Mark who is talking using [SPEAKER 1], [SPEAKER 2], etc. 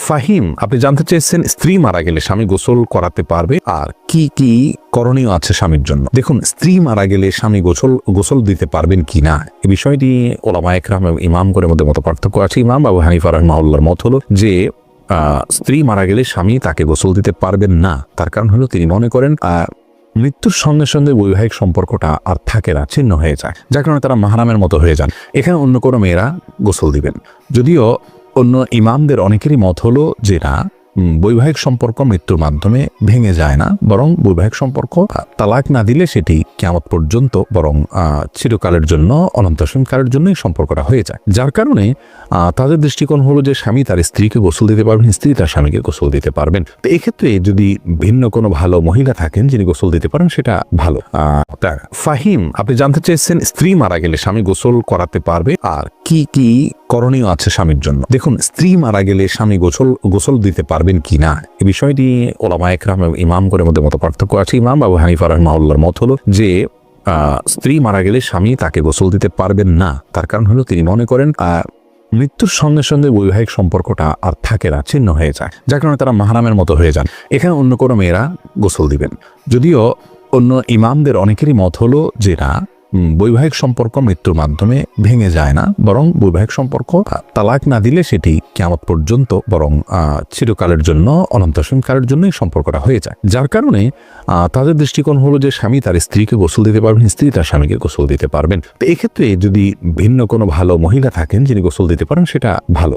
[SPEAKER 1] ফাহিম, আপনি জানতে চেয়েছেন স্ত্রী মারা গেলে স্বামী গোসল করাতে পারবে আর কি কি করণীয় আছে স্বামীর জন্য। দেখুন, স্ত্রী মারা গেলে স্বামী গোসল দিতে পারবেন কি না, এই বিষয়টি ওলামায়ে কেরাম এবং ইমামগণের মধ্যে মত পার্থক্য আছে। ইমাম আবু হানিফা রাহিমাহুল্লাহর মত হলো যে স্ত্রী মারা গেলে স্বামী তাকে গোসল দিতে পারবেন না। তার কারণ হলো তিনি মনে করেন মৃত্যুর সঙ্গে সঙ্গে বৈবাহিক সম্পর্কটা আর থাকে না, ছিন্ন হয়ে যায়, যার কারণে তারা মাহরামের মতো হয়ে যান। এখানে অন্য কোনো মেয়েরা গোসল দিবেন। যদিও অন্য ইমামদের অনেকেরই মত হলো যে না, বৈবাহিক সম্পর্ক মৃত্যুর মাধ্যমে ভেঙে যায় না, বরং বৈবাহিক সম্পর্ক তালাক না দিলে সেটি কিয়ামত পর্যন্ত বরং চিরকালের জন্য, অনন্তকালের জন্য এই সম্পর্কটা হয়ে যায়। যার কারণে তাদের দৃষ্টিকোণ হলো যে স্বামী তার স্ত্রীকে গোসল দিতে পারবেন, স্ত্রী তার স্বামীকে গোসল দিতে পারবেন। তো এক্ষেত্রে যদি ভিন্ন কোনো ভালো মহিলা থাকেন যিনি গোসল দিতে পারেন, সেটা ভালো। ফাহিম, আপনি জানতে চেয়েছেন স্ত্রী মারা গেলে স্বামী গোসল করাতে পারবে আর কি কি করণীয় আছে স্বামীর জন্য। দেখুন, স্ত্রী মারা গেলে স্বামী গোসল দিতে পারবেন কি না, এই বিষয়টি ওলামায়ে কেরাম এবং ইমামগণের মধ্যে মত পার্থক্য আছে। ইমাম আবু হানিফা রাহিমাহুল্লাহর মত হলো যে স্ত্রী মারা গেলে স্বামী তাকে গোসল দিতে পারবেন না। তার কারণ হলো তিনি মনে করেন মৃত্যুর সঙ্গে সঙ্গে বৈবাহিক সম্পর্কটা আর থাকে না, ছিন্ন হয়ে যায়, যার কারণে তারা মাহরামের মতো হয়ে যান। এখানে অন্য কোনো মেয়েরা গোসল দিবেন। যদিও অন্য ইমামদের অনেকেরই মত হলো যে না, বৈবাহিক সম্পর্ক মৃত্যুর মাধ্যমে ভেঙে যায় না, বরং বৈবাহিক সম্পর্ক তালাক না দিলে সেটি কিয়ামত পর্যন্ত বরং চিরকালের জন্য, অনন্তকালের জন্য এই সম্পর্কটা হয়ে যায়। যার কারণে তাদের দৃষ্টিকোণ হলো যে স্বামী তার স্ত্রীকে গোসল দিতে পারবেন, স্ত্রী তার স্বামীকে গোসল দিতে পারবেন। তো এক্ষেত্রে যদি ভিন্ন কোনো ভালো মহিলা থাকেন যিনি গোসল দিতে পারেন, সেটা ভালো।